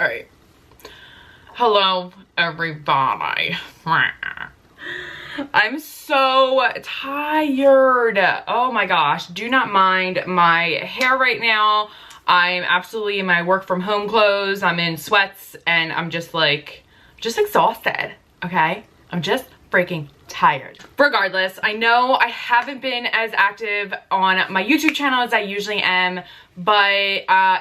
All right. Hello, everybody. I'm so tired. Oh my gosh. Do not mind my hair right now. I'm absolutely in my work from home clothes. I'm in sweats and I'm just exhausted. Okay? I'm just freaking tired. Regardless, I know I haven't been as active on my YouTube channel as I usually am, but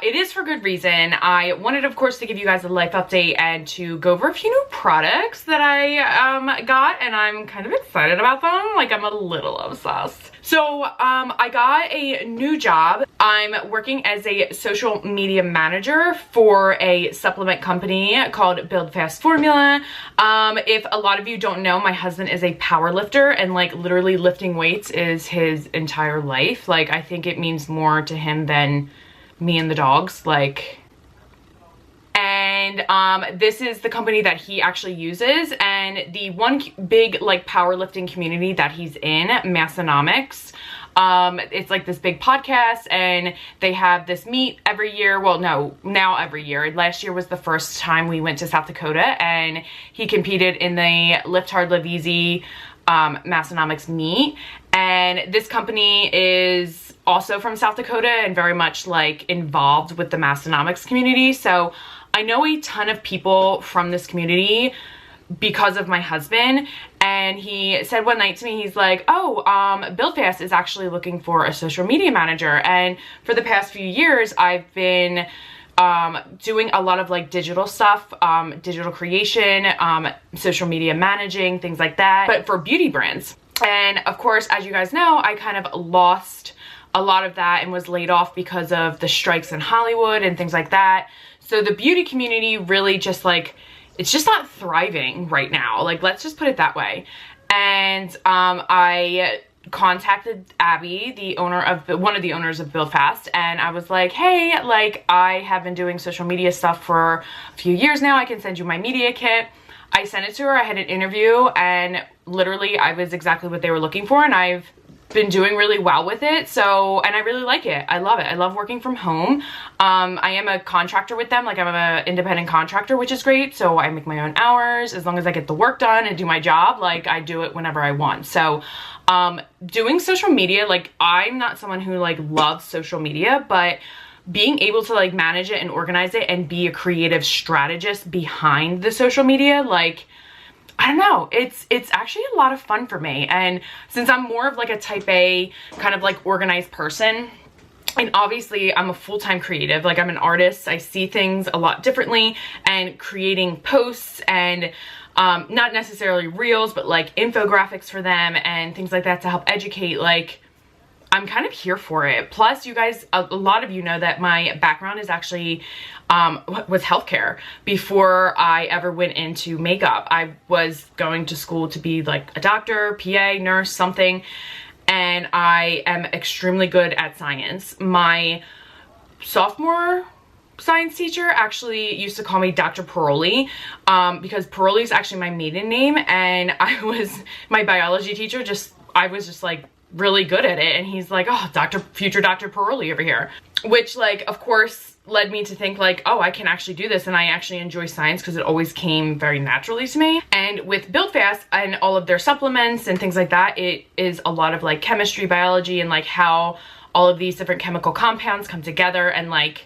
it is for good reason. I wanted, of course, to give you guys a life update and to go over a few new products that I got, and I'm kind of excited about them. Like, I'm a little obsessed. So I got a new job. I'm working as a social media manager for a supplement company called Build Fast Formula. If a lot of you don't know, my husband is a power lifter, and like literally lifting weights is his entire life. Like, I think it means more to him than me and the dogs. Like, and this is the company that he actually uses, and the one big like powerlifting community that he's in, Massonomics. It's like this big podcast, and they have this meet every year. Well, no, now every year. Last year was the first time we went to South Dakota, and he competed in the Lift Hard, Live Easy Massonomics meet. And this company is also from South Dakota and very much like involved with the Massonomics community. So I know a ton of people from this community because of my husband, and he said one night to me, he's like, oh, BuildFast is actually looking for a social media manager. And for the past few years, I've been doing a lot of like digital stuff, digital creation, social media managing, things like that, but for beauty brands. And of course, as you guys know, I kind of lost a lot of that and was laid off because of the strikes in Hollywood and things like that. So the beauty community really just like, it's just not thriving right now. Like, let's just put it that way. And I contacted Abby, the owner of one of the owners of Build Fast, and I was like, hey, like, I have been doing social media stuff for a few years now. I can send you my media kit. I sent it to her. I had an interview, and literally I was exactly what they were looking for, and I've been doing really well with it. So, and I really like it. I love it. I love working from home. I am a contractor with them. Like, I'm an independent contractor, which is great. So I make my own hours. As long as I get the work done and do my job, like, I do it whenever I want. So doing social media, like, I'm not someone who like loves social media, but being able to like manage it and organize it and be a creative strategist behind the social media, like, I don't know, it's actually a lot of fun for me. And since I'm more of like a type A kind of like organized person, and obviously I'm a full-time creative, like I'm an artist, I see things a lot differently, and creating posts and not necessarily reels, but like infographics for them and things like that to help educate, like, I'm kind of here for it. Plus, you guys, a lot of you know that my background is actually was healthcare. Before I ever went into makeup, I was going to school to be like a doctor, PA, nurse, something, and I am extremely good at science. My sophomore science teacher actually used to call me Dr. Paroli, because Paroli is actually my maiden name, and my biology teacher I was just like really good at it, and he's like, oh, future Dr. Paroli over here, which like of course led me to think like, oh, I can actually do this, and I actually enjoy science because it always came very naturally to me. And with Build Fast and all of their supplements and things like that, it is a lot of like chemistry, biology, and like how all of these different chemical compounds come together and like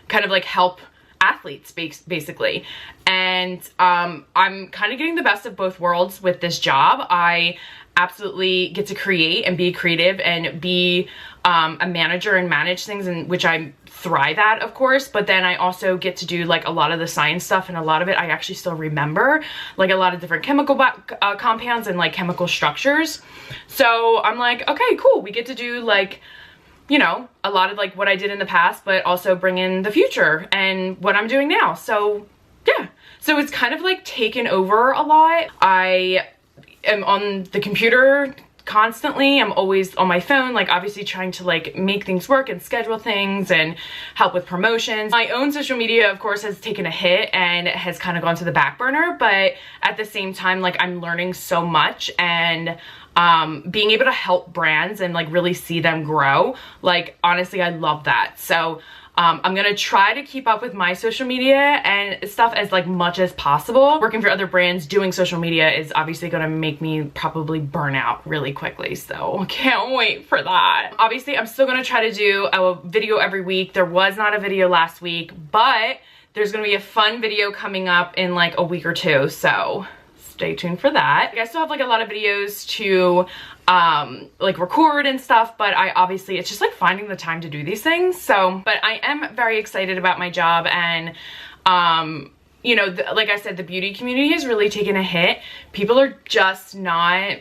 kind of like help athletes basically. And I'm kind of getting the best of both worlds with this job. I absolutely get to create and be creative and be a manager and manage things, and which I thrive at, of course, but then I also get to do like a lot of the science stuff, and a lot of it I actually still remember, like a lot of different chemical compounds and like chemical structures. So I'm like, okay, cool, we get to do like, you know, a lot of like what I did in the past, but also bring in the future and what I'm doing now. So yeah, so it's kind of like taken over a lot. I am on the computer constantly. I'm always on my phone, like obviously trying to like make things work and schedule things and help with promotions. My own social media, of course, has taken a hit and has kind of gone to the back burner, but at the same time, like I'm learning so much, and being able to help brands and like really see them grow, like honestly, I love that. So I'm gonna try to keep up with my social media and stuff as like much as possible. Working for other brands, doing social media is obviously gonna make me probably burn out really quickly, so can't wait for that. Obviously, I'm still gonna try to do a video every week. There was not a video last week, but there's gonna be a fun video coming up in like a week or two, so stay tuned for that. I still have like a lot of videos to like record and stuff, but it's just like finding the time to do these things. So, but I am very excited about my job, and you know, like I said, the beauty community has really taken a hit. People are just not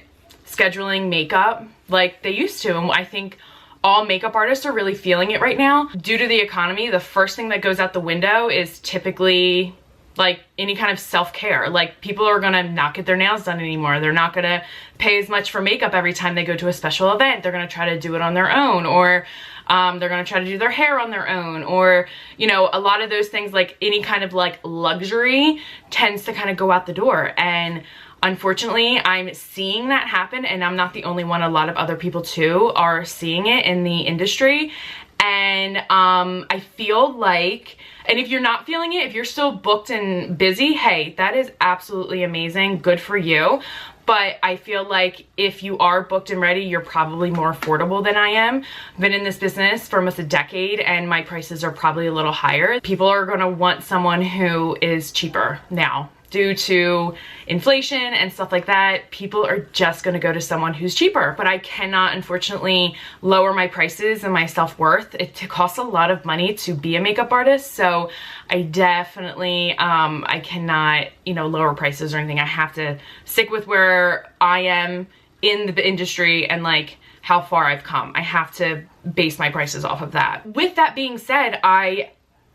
scheduling makeup like they used to, and I think all makeup artists are really feeling it right now. Due to the economy, the first thing that goes out the window is typically like any kind of self-care. Like, people are gonna not get their nails done anymore. They're not gonna pay as much for makeup every time they go to a special event. They're gonna try to do it on their own, or they're gonna try to do their hair on their own, or, you know, a lot of those things, like any kind of like luxury tends to kind of go out the door. And unfortunately, I'm seeing that happen, and I'm not the only one. A lot of other people too are seeing it in the industry. And I feel like, and if you're not feeling it, if you're still booked and busy, hey, that is absolutely amazing. Good for you. But I feel like if you are booked and ready, you're probably more affordable than I am. I've been in this business for almost a decade, and my prices are probably a little higher. People are gonna want someone who is cheaper now. Due to inflation and stuff like that, people are just gonna go to someone who's cheaper. But I cannot, unfortunately, lower my prices and my self-worth. It costs a lot of money to be a makeup artist, so I definitely, I cannot, you know, lower prices or anything. I have to stick with where I am in the industry and like how far I've come. I have to base my prices off of that. With that being said,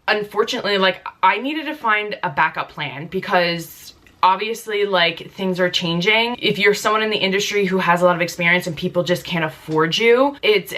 unfortunately, like, I needed to find a backup plan, because obviously, like, things are changing. If you're someone in the industry who has a lot of experience and people just can't afford you, it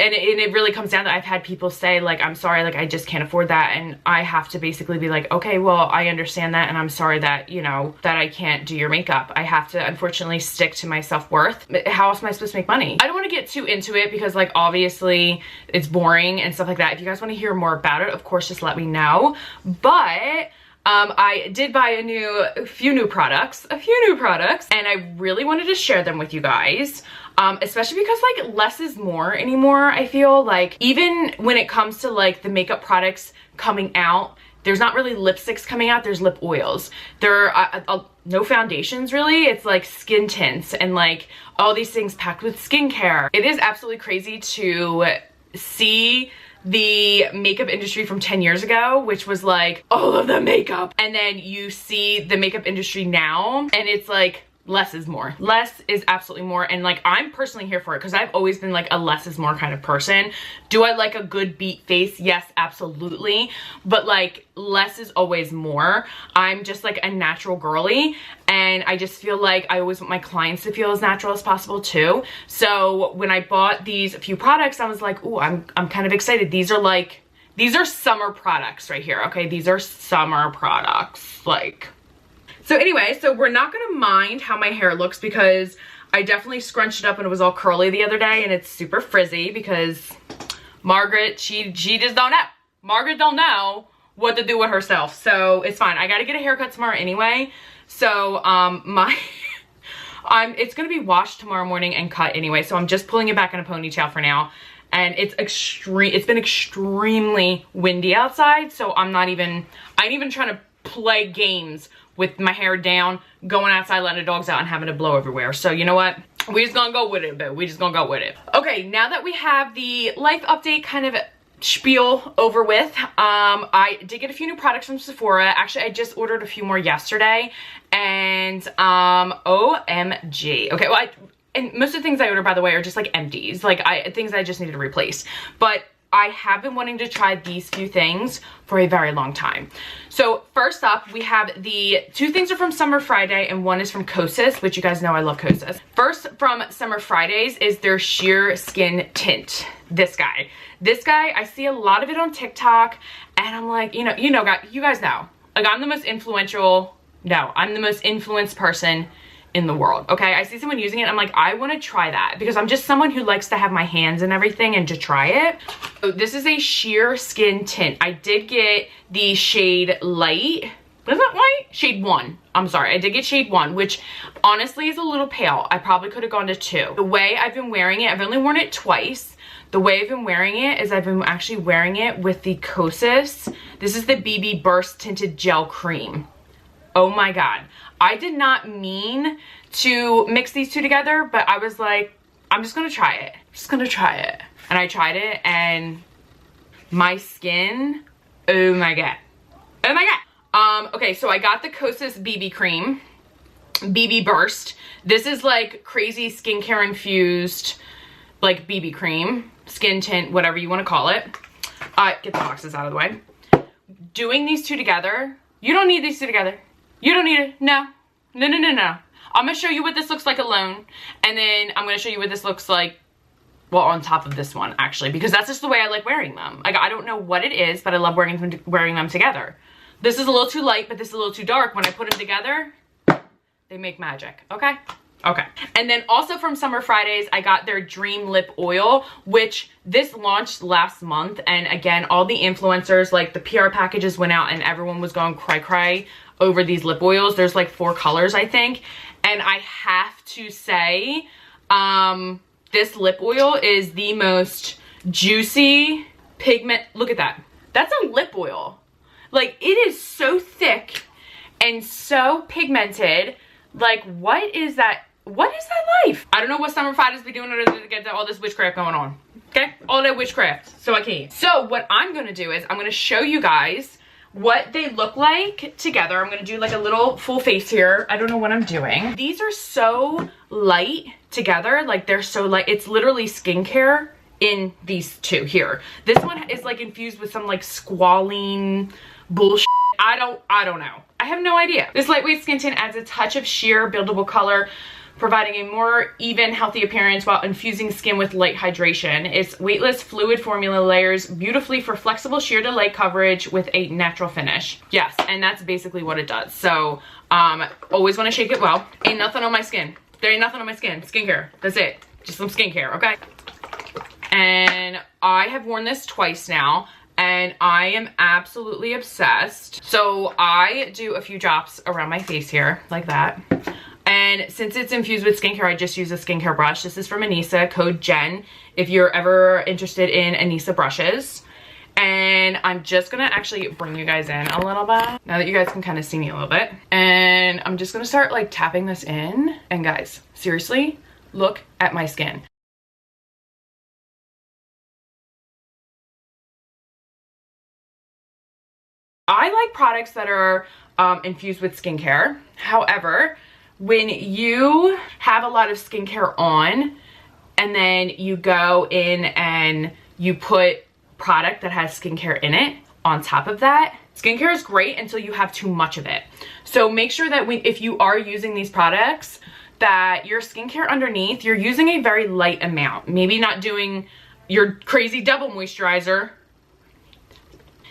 really comes down to, I've had people say, like, I'm sorry, like, I just can't afford that, and I have to basically be like, okay, well, I understand that, and I'm sorry that, you know, that I can't do your makeup. I have to, unfortunately, stick to my self-worth. How else am I supposed to make money? I don't want to get too into it, because, like, obviously, it's boring and stuff like that. If you guys want to hear more about it, of course, just let me know. But I did buy a few new products, and I really wanted to share them with you guys. Especially because, like, less is more anymore. I feel like, even when it comes to like the makeup products coming out, there's not really lipsticks coming out, there's lip oils. There are no foundations really. It's like skin tints and like all these things packed with skincare. It is absolutely crazy to see the makeup industry from 10 years ago, which was like all of the makeup, and then you see the makeup industry now, and it's like less is more. Less is absolutely more, and like, I'm personally here for it, because I've always been like a less is more kind of person. Do I like a good beat face? Yes, absolutely, but like, less is always more. I'm just like a natural girly, and I just feel like I always want my clients to feel as natural as possible too. So when I bought these few products, I was like, ooh, I'm kind of excited. These are summer products right here, okay? These are summer products, like. So anyway, so we're not gonna mind how my hair looks, because I definitely scrunched it up and it was all curly the other day, and it's super frizzy because Margaret, she just don't know. Margaret don't know what to do with herself, so it's fine. I gotta get a haircut tomorrow anyway, so it's gonna be washed tomorrow morning and cut anyway, so I'm just pulling it back in a ponytail for now. And it's been extremely windy outside, so I ain't even trying to play games with my hair down, going outside, letting the dogs out, and having to blow everywhere. So you know what? We just gonna go with it, but we just gonna go with it. Okay, now that we have the life update kind of spiel over with, I did get a few new products from Sephora. Actually, I just ordered a few more yesterday, and OMG. Okay, well, and most of the things I ordered, by the way, are just like empties, like things I just needed to replace. But I have been wanting to try these few things for a very long time. So first up, we have the two things are from Summer Friday, and one is from Kosas, which you guys know I love Kosas. First from Summer Fridays is their Sheer Skin Tint. This guy, I see a lot of it on TikTok, and I'm like, you guys know, like, I'm the most influenced person in the world, okay? I see someone using it, I'm like, I want to try that because I'm just someone who likes to have my hands and everything and to try it. So this is a sheer skin tint. I did get the shade light. Is that light? Shade 1. I'm sorry, I did get shade 1, which honestly is a little pale. I probably could have gone to 2. The way I've been wearing it, I've only worn it twice. The way I've been wearing it is I've been actually wearing it with the Kosas. This is the BB Burst Tinted Gel Cream. Oh my God. I did not mean to mix these two together, but I was like, I'm just gonna try it. Just gonna try it. And I tried it and my skin, oh my God. Oh my God. Okay, so I got the Kosas BB cream, BB Burst. This is like crazy skincare infused, like BB cream, skin tint, whatever you want to call it. Get the boxes out of the way. Doing these two together, you don't need these two together. You don't need it. No. No, no, no, no. I'm going to show you what this looks like alone. And then I'm going to show you what this looks like, well, on top of this one, actually. Because that's just the way I like wearing them. Like, I don't know what it is, but I love wearing them together. This is a little too light, but this is a little too dark. When I put them together, they make magic. Okay? Okay. And then also from Summer Fridays, I got their Dream Lip Oil, which this launched last month. And again, all the influencers, like the PR packages went out and everyone was going cry over these lip oils. There's like 4 colors, I think. And I have to say, this lip oil is the most juicy pigment. Look at that. That's a lip oil. Like, it is so thick and so pigmented. Like, what is that? What is that life? I don't know what Summer Fridays be doing to get all this witchcraft going on. Okay? All that witchcraft. So I can't. So what I'm going to do is I'm going to show you guys what they look like together. I'm going to do like a little full face here. I don't know what I'm doing. These are so light together. Like, they're so light. It's literally skincare in these two here. This one is like infused with some like squalene bullshit. I don't know. I have no idea. This lightweight skin tint adds a touch of sheer buildable color, providing a more even, healthy appearance while infusing skin with light hydration. Its weightless fluid formula layers beautifully for flexible sheer to light coverage with a natural finish. Yes, and that's basically what it does. So, always want to shake it well. Ain't nothing on my skin. There ain't nothing on my skin. Skincare. That's it. Just some skincare, okay? And I have worn this twice now, and I am absolutely obsessed. So I do a few drops around my face here, like that. And since it's infused with skincare, I just use a skincare brush. This is from Anissa, code Jen, if you're ever interested in Anissa brushes. And I'm just gonna actually bring you guys in a little bit, now that you guys can kind of see me a little bit. And I'm just gonna start like tapping this in. And guys, seriously, look at my skin. I like products that are infused with skincare. However, when you have a lot of skincare on and then you go in and you put product that has skincare in it on top of that, skincare is great until you have too much of it. So make sure that if you are using these products, that your skincare underneath, you're using a very light amount. Maybe not doing your crazy double moisturizer.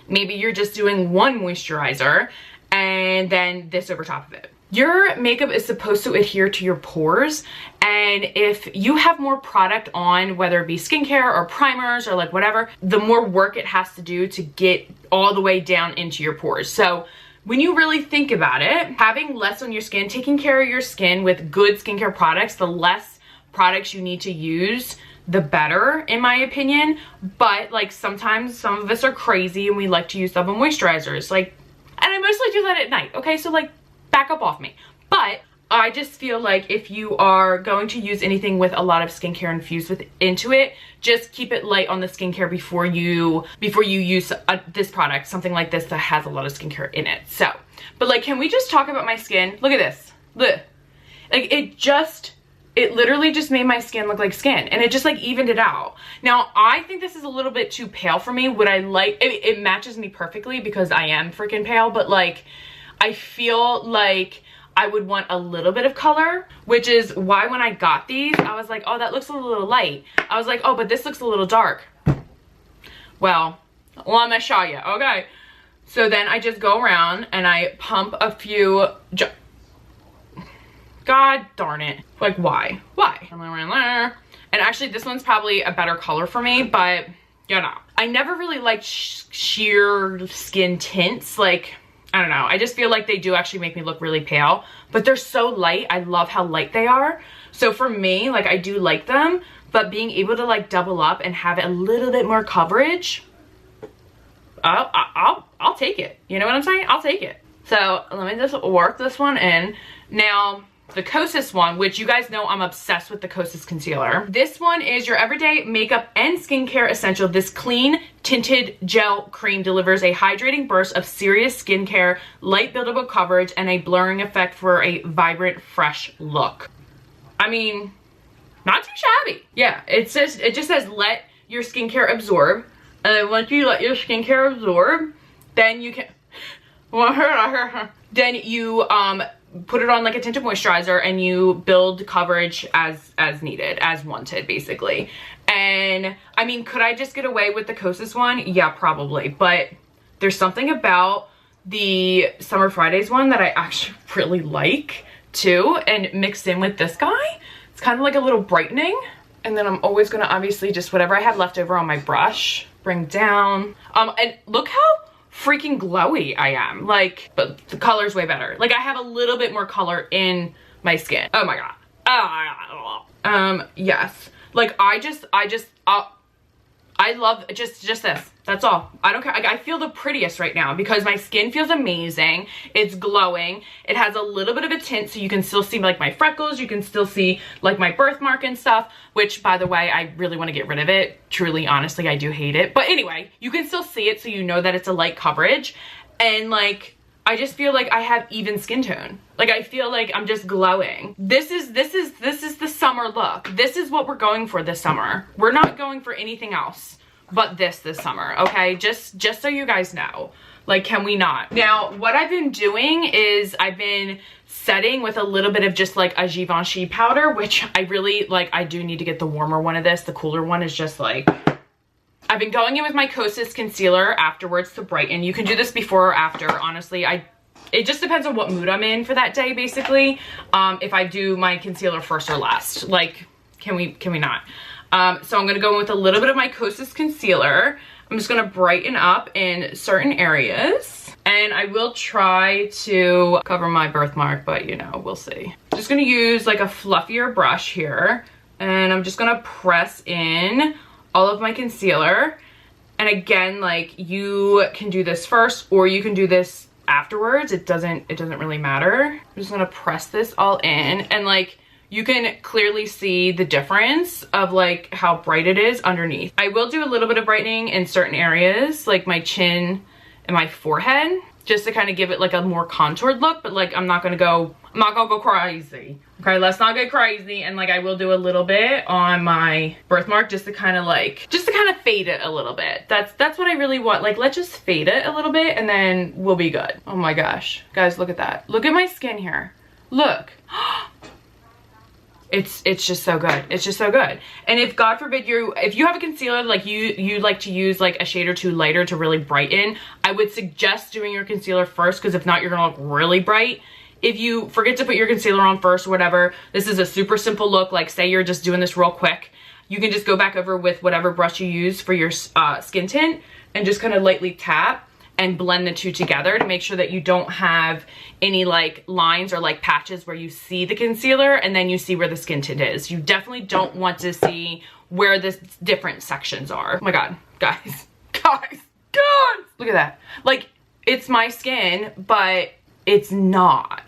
Maybe you're just doing one moisturizer and then this over top of it. Your makeup is supposed to adhere to your pores, and if you have more product on, whether it be skincare or primers or like whatever, the more work it has to do to get all the way down into your pores. So when you really think about it, having less on your skin, taking care of your skin with good skincare products, the less products you need to use, the better, in my opinion. But like, sometimes some of us are crazy and we like to use double moisturizers, like, and I mostly do that at night, okay? So like, back up off me. But I just feel like if you are going to use anything with a lot of skincare infused into it, just keep it light on the skincare before you use this product, something like this that has a lot of skincare in it. So, but like, can we just talk about my skin? Look at this. Look, like, it literally just made my skin look like skin, and it just like evened it out. Now, I think this is a little bit too pale for me. Would I like, it matches me perfectly because I am freaking pale, but like, I feel like I would want a little bit of color, which is why when I got these, I was like, oh, that looks a little light. I was like, oh, but this looks a little dark. Well, I'm gonna show you, okay? So then I just go around and I pump a few, God darn it. Like, why? Why? And actually, this one's probably a better color for me, but you know. I never really liked sheer skin tints. Like, I don't know. I just feel like they do actually make me look really pale, but they're so light. I love how light they are. So for me, like, I do like them, but being able to like double up and have a little bit more coverage, I'll take it. You know what I'm saying? I'll take it. So let me just work this one in. Now, the Kosas one, which you guys know I'm obsessed with the Kosas concealer. This one is your everyday makeup and skincare essential. This clean tinted gel cream delivers a hydrating burst of serious skincare, light buildable coverage, and a blurring effect for a vibrant, fresh look. I mean, not too shabby. Yeah, it just says let your skincare absorb. And then once you let your skincare absorb, then you can, then you put it on like a tinted moisturizer and you build coverage as needed, as wanted, basically. And I mean, could I just get away with the Kosas one? Yeah, probably. But there's something about the Summer Fridays one that I actually really like too, and mixed in with this guy, it's kind of like a little brightening. And then I'm always gonna obviously just whatever I have left over on my brush, bring down. And look how freaking glowy I am. Like, but the color's way better. Like, I have a little bit more color in my skin. Oh my god. Oh my god. Yes. Like, I love just this. That's all. I don't care. I feel the prettiest right now because my skin feels amazing. It's glowing. It has a little bit of a tint, so you can still see like my freckles. You can still see like my birthmark and stuff, which, by the way, I really want to get rid of it. Truly, honestly, I do hate it. But anyway, you can still see it, so you know that it's a light coverage. And like, I just feel like I have even skin tone. Like, I feel like I'm just glowing. This is the summer look. This is what we're going for this summer. We're not going for anything else but this summer, okay? Just so you guys know. Like, can we not? Now, what I've been doing is I've been setting with a little bit of just like a Givenchy powder, which I really like. I do need to get the warmer one of this. The cooler one is just like, I've been going in with my Kosas concealer afterwards to brighten. You can do this before or after. Honestly, it just depends on what mood I'm in for that day, basically. If I do my concealer first or last. Like, can we not? So I'm gonna go in with a little bit of my Kosas concealer. I'm just gonna brighten up in certain areas. And I will try to cover my birthmark, but you know, we'll see. Just gonna use like a fluffier brush here. And I'm just gonna press in all of my concealer. And again, like, you can do this first or you can do this afterwards. It doesn't really matter. I'm just gonna press this all in, and like, you can clearly see the difference of like how bright it is underneath. I will do a little bit of brightening in certain areas, like my chin and my forehead, just to kind of give it like a more contoured look, but like, I'm not gonna go crazy. Okay, let's not get crazy. And like, I will do a little bit on my birthmark just to kind of fade it a little bit. That's what I really want. Like, let's just fade it a little bit and then we'll be good. Oh my gosh, guys, look at that. Look at my skin here. Look. It's just so good. It's just so good. And if God forbid if you have a concealer, like you like to use like a shade or two lighter to really brighten, I would suggest doing your concealer first, because if not, you're gonna look really bright. If you forget to put your concealer on first or whatever, this is a super simple look. Like, say you're just doing this real quick, you can just go back over with whatever brush you use for your skin tint and just kind of lightly tap and blend the two together to make sure that you don't have any like lines or like patches where you see the concealer and then you see where the skin tint is. You definitely don't want to see where the different sections are. Oh my god, guys, look at that. Like, it's my skin, but it's not.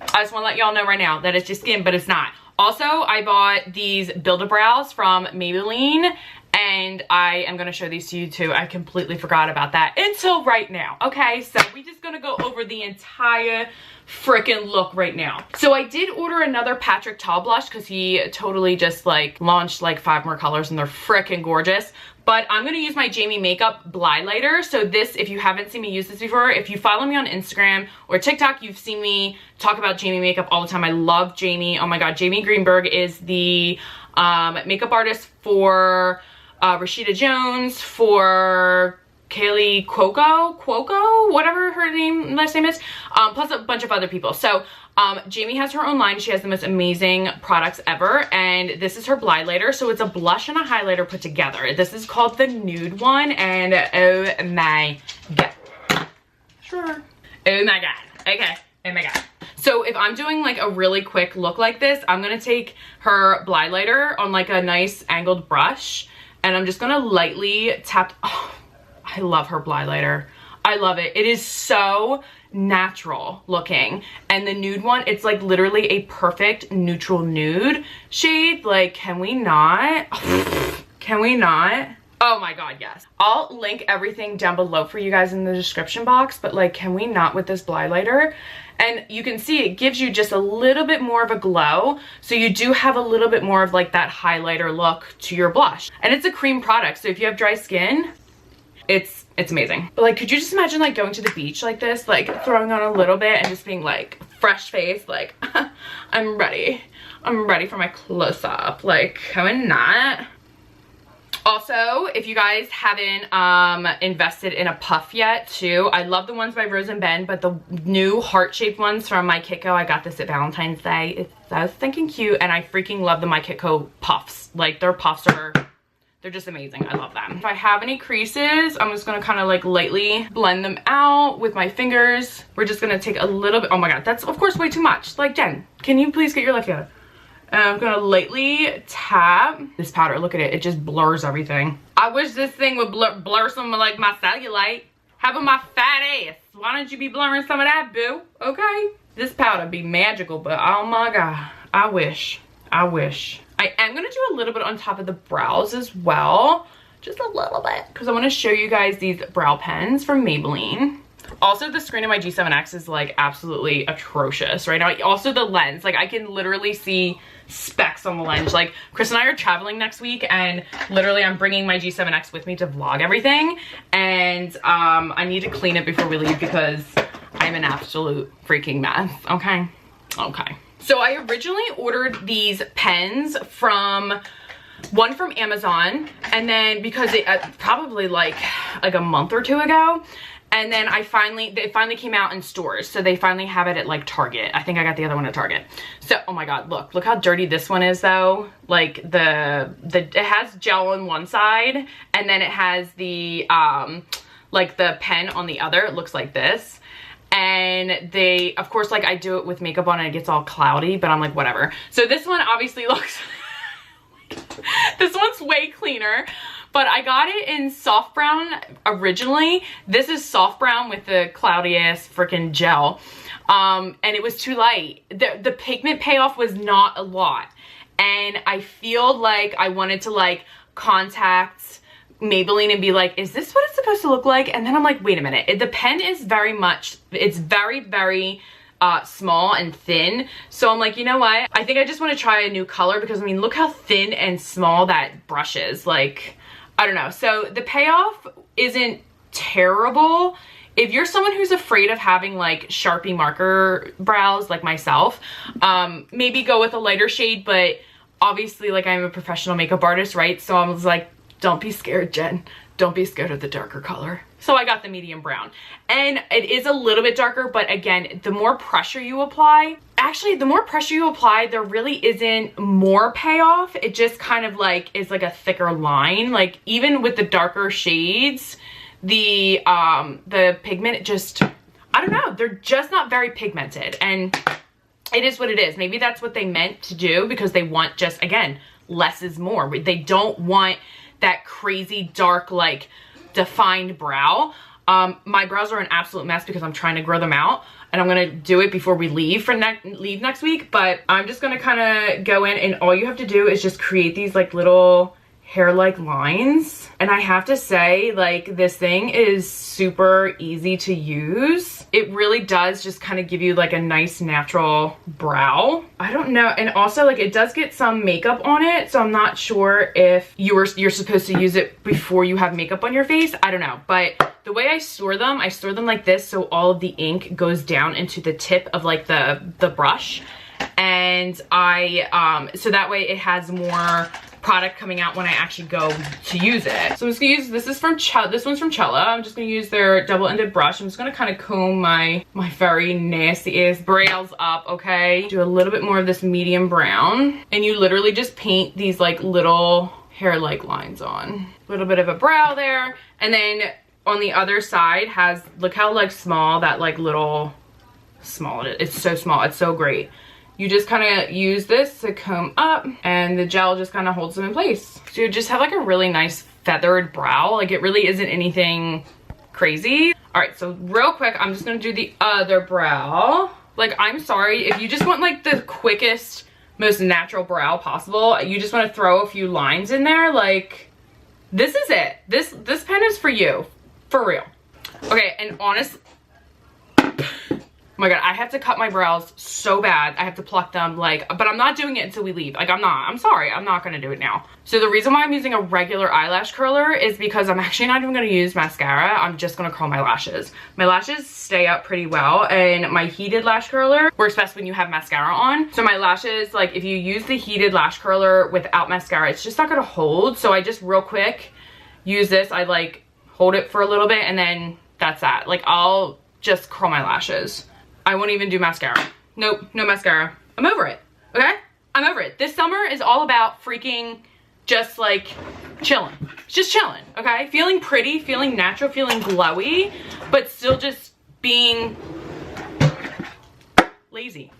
I just want to let y'all know right now that it's just skin, but it's not. Also, I bought these Build-a-brows from Maybelline, and I am going to show these to you too. I completely forgot about that until right now. Okay, so we're just going to go over the entire freaking look right now. So I did order another Patrick Ta blush because he totally just like launched like 5 more colors and they're freaking gorgeous. But I'm going to use my Jamie Makeup Blighlighter. So this, if you haven't seen me use this before, if you follow me on Instagram or TikTok, you've seen me talk about Jamie Makeup all the time. I love Jamie. Oh my god, Jamie Greenberg is the makeup artist for Rashida Jones, for Kaylee Cuoco, whatever her last name is, plus a bunch of other people. So Jamie has her own line. She has the most amazing products ever, and this is her Blighlighter. So it's a blush and a highlighter put together. This is called the nude one, and oh my god. Sure. Oh my god. Okay. Oh my god. So if I'm doing like a really quick look like this, I'm gonna take her Blighlighter on like a nice angled brush, and I'm just gonna lightly tap. Oh, I love her Blighlighter. I love it. It is so natural looking, and the nude one, it's like literally a perfect neutral nude shade. Like, can we not? Can we not? Oh my god, yes. I'll link everything down below for you guys in the description box, but like, can we not with this Blighlighter? And you can see it gives you just a little bit more of a glow, so you do have a little bit more of like that highlighter look to your blush. And it's a cream product, so if you have dry skin, it's amazing. But like, could you just imagine like going to the beach like this, like throwing on a little bit and just being like fresh face, like I'm ready for my close-up, like, can we not? Also, if you guys haven't invested in a puff yet too, I love the ones by Rose and Ben, but the new heart-shaped ones from My Kitco, I got this at Valentine's Day. It's so stinking cute, and I freaking love the My Kitco puffs. Like, their puffs are, they're just amazing. I love them. If I have any creases, I'm just gonna kind of like lightly blend them out with my fingers. We're just gonna take a little bit. Oh my god, that's of course way too much. Like, Jen, can you please get your left hand? And I'm gonna lightly tap this powder. Look at it, it just blurs everything. I wish this thing would blur some of like my cellulite. Having my fat ass. Why don't you be blurring some of that, boo? Okay? This powder be magical, but oh my god, I wish. I am gonna do a little bit on top of the brows as well. Just a little bit. Because I wanna show you guys these brow pens from Maybelline. Also, the screen of my G7X is like absolutely atrocious right now. Also, the lens, like I can literally see specks on the lens. Like, Chris and I are traveling next week, and literally I'm bringing my G7X with me to vlog everything, and I need to clean it before we leave because I'm an absolute freaking mess. Okay. So I originally ordered these pens from one from Amazon, and then because it probably like a month or two ago, and then it finally came out in stores. So they finally have it at like Target. I think I got the other one at Target. So, oh my god, look how dirty this one is though. Like it has gel on one side, and then it has the like the pen on the other. It looks like this. And they, of course, like I do it with makeup on and it gets all cloudy, but I'm like, whatever. So this one obviously looks, this one's way cleaner. But I got it in soft brown originally. This is soft brown with the cloudy ass freaking gel. And it was too light. The pigment payoff was not a lot. And I feel like I wanted to like contact Maybelline and be like, is this what it's supposed to look like? And then I'm like, wait a minute. The pen is very much, it's very, very small and thin. So I'm like, you know what? I think I just want to try a new color because I mean, look how thin and small that brush is. Like, I don't know. So the payoff isn't terrible. If you're someone who's afraid of having like Sharpie marker brows like myself, maybe go with a lighter shade, but obviously like I'm a professional makeup artist, right? So I was like, don't be scared, Jen. Don't be scared of the darker color. So I got the medium brown, and it is a little bit darker, but again, the more pressure you apply, actually the more pressure you apply, there really isn't more payoff. It just kind of like is like a thicker line. Like even with the darker shades, the pigment just, I don't know, they're just not very pigmented, and it is what it is. Maybe that's what they meant to do because they want just, again, less is more. They don't want that crazy dark like defined brow. My brows are an absolute mess because I'm trying to grow them out, and I'm gonna do it before we leave for leave next week. But I'm just gonna kind of go in, and all you have to do is just create these like little hair-like lines. And I have to say, like, this thing is super easy to use. It really does just kind of give you like a nice natural brow. I don't know. And also like it does get some makeup on it, so I'm not sure if you're supposed to use it before you have makeup on your face. I don't know. But the way I store them like this, so all of the ink goes down into the tip of like the brush. And so that way it has more product coming out when I actually go to use it. So I'm just gonna use, this one's from Cella. I'm just gonna use their double-ended brush. I'm just gonna kind of comb my very nasty ass brows up, okay? Do a little bit more of this medium brown. And you literally just paint these like little hair-like lines on. A little bit of a brow there. And then on the other side has, look how like small that like little, small it is. It's so small, it's so great. You just kind of use this to comb up and the gel just kind of holds them in place. So you just have like a really nice feathered brow. Like it really isn't anything crazy. All right, so real quick, I'm just gonna do the other brow. Like, I'm sorry, if you just want like the quickest, most natural brow possible, you just want to throw a few lines in there, like, this is it. This pen is for you, for real. Okay, and honestly, oh my god, I have to cut my brows so bad. I have to pluck them, like, but I'm not doing it until we leave. Like, I'm sorry, I'm not gonna do it now. So the reason why I'm using a regular eyelash curler is because I'm actually not even gonna use mascara. I'm just gonna curl my lashes. My lashes stay up pretty well, and my heated lash curler works best when you have mascara on. So my lashes, like, if you use the heated lash curler without mascara, it's just not gonna hold. So I just real quick use this. I like hold it for a little bit, and then that's that. Like, I'll just curl my lashes. I won't even do mascara. Nope, no mascara. I'm over it, okay? I'm over it. This summer is all about freaking just like chilling. Just chilling, okay? Feeling pretty, feeling natural, feeling glowy, but still just being lazy.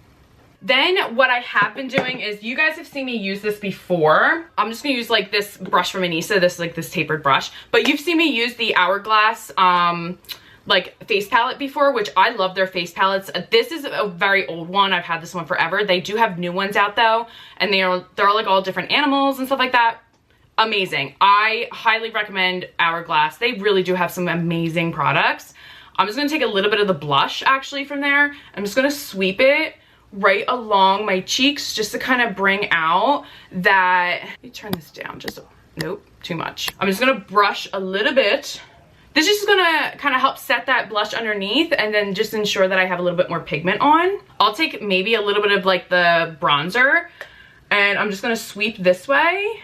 Then what I have been doing is, you guys have seen me use this before. I'm just gonna use like this brush from Anissa, this tapered brush, but you've seen me use the Hourglass like face palette before, which I love their face palettes. This is a very old one. I've had this one forever. They do have new ones out though, and they're like all different animals and stuff like that. Amazing. I highly recommend Hourglass. They really do have some amazing products. I'm just gonna take a little bit of the blush actually from there. I'm just gonna sweep it right along my cheeks just to kind of bring out that, let me turn this down just, nope, too much. I'm just gonna brush a little bit. This is just gonna kind of help set that blush underneath and then just ensure that I have a little bit more pigment on. I'll take maybe a little bit of like the bronzer, and I'm just gonna sweep this way,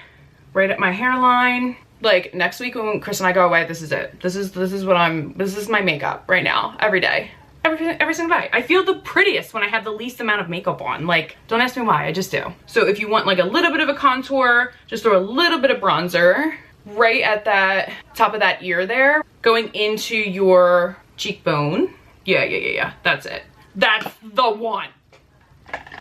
right at my hairline. Like next week when Chris and I go away, this is it. This is my makeup right now, every day. Every single day. I feel the prettiest when I have the least amount of makeup on. Like, don't ask me why, I just do. So if you want like a little bit of a contour, just throw a little bit of bronzer right at that top of that ear there, going into your cheekbone. Yeah, that's it. That's the one.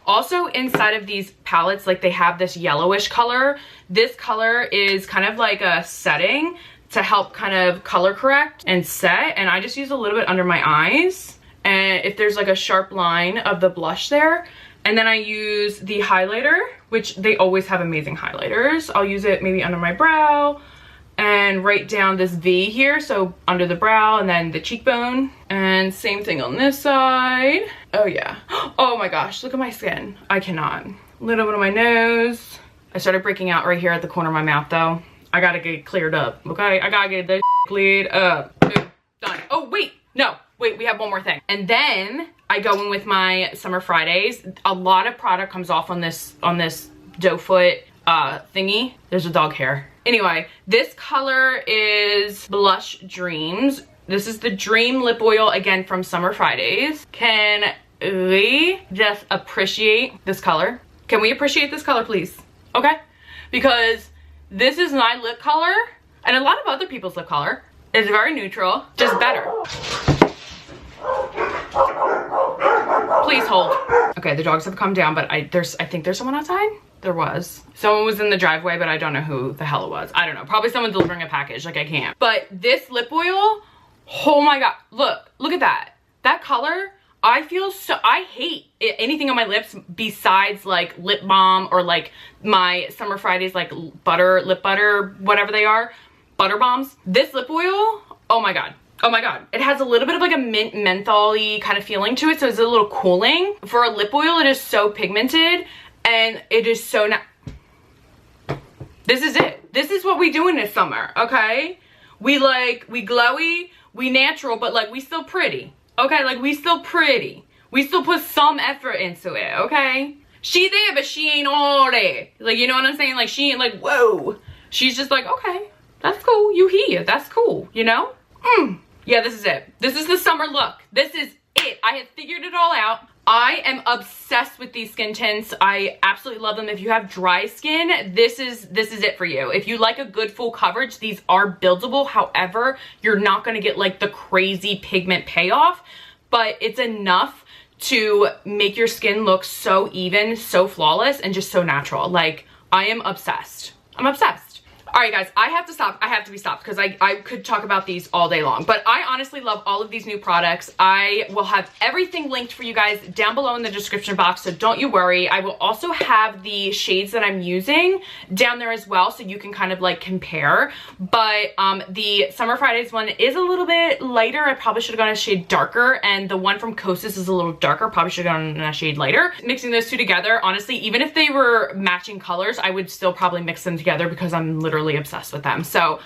Also inside of these palettes, like they have this yellowish color. This color is kind of like a setting to help kind of color correct and set, and I just use a little bit under my eyes, and if there's like a sharp line of the blush there. And then I use the highlighter, which they always have amazing highlighters. I'll use it maybe under my brow and right down this V here, so under the brow and then the cheekbone. And same thing on this side. Oh yeah. Oh my gosh, look at my skin. I cannot. A little bit on my nose. I started breaking out right here at the corner of my mouth though. I gotta get it cleared up, okay? I gotta get this cleared up. Done. Oh wait, no. Wait, we have one more thing. And then I go in with my Summer Fridays. A lot of product comes off on this doe foot thingy. There's a dog hair. Anyway, this color is Blush Dreams. This is the Dream Lip Oil, again from Summer Fridays. Can we just appreciate this color? Can we appreciate this color, please? Okay? Because this is my lip color, and a lot of other people's lip color. It's very neutral, just better. Please hold. Okay, the dogs have come down, but I think there's someone outside. There was. Someone was in the driveway, but I don't know who the hell it was. I don't know. Probably someone delivering a package. Like, I can't. But this lip oil, oh my god. Look at that. That color, I feel so, I hate anything on my lips besides like lip balm or like my Summer Fridays like lip butter, whatever they are, butter bombs. This lip oil, oh my god. Oh my god. It has a little bit of like a mint menthol-y kind of feeling to it, so it's a little cooling. For a lip oil, it is so pigmented and it is so this is it. This is what we do in this summer, okay? We glowy, we natural, but like we still pretty. Okay, like we still pretty. We still put some effort into it, okay? She there, but she ain't all there. Like, you know what I'm saying? Like, she ain't like, whoa. She's just like, okay, that's cool. You here, that's cool, you know? Yeah, this is it. This is the summer look. This is it. I have figured it all out. I am obsessed with these skin tints. I absolutely love them. If you have dry skin, this is it for you. If you like a good full coverage, these are buildable. However, you're not gonna get like the crazy pigment payoff, but it's enough to make your skin look so even, so flawless, and just so natural. Like, I am obsessed. I'm obsessed. All right, guys, I have to stop. I have to be stopped because I could talk about these all day long. But I honestly love all of these new products. I will have everything linked for you guys down below in the description box, so don't you worry. I will also have the shades that I'm using down there as well, so you can kind of like compare. But the Summer Fridays one is a little bit lighter. I probably should have gone a shade darker, and the one from Kosas is a little darker. Probably should have gone a shade lighter. Mixing those two together, honestly, even if they were matching colors, I would still probably mix them together because I'm literally obsessed with them. So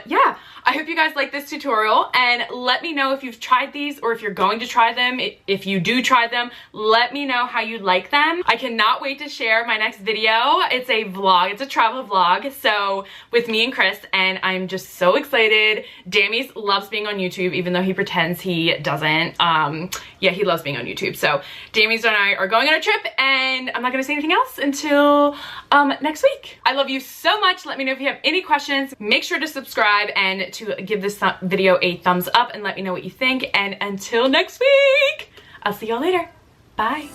yeah, I hope you guys like this tutorial, and let me know if you've tried these or if you're going to try them. If you do try them, let me know how you like them. I cannot wait to share my next video. It's a vlog, it's a travel vlog, so with me and Chris, and I'm just so excited. Damies loves being on YouTube, even though he pretends he doesn't. Yeah, he loves being on YouTube. So Damies and I are going on a trip, and I'm not gonna say anything else until next week. I love you so much. Let me know if you have any questions. Make sure to subscribe and to give this video a thumbs up, and let me know what you think. And until next week, I'll see y'all later. Bye.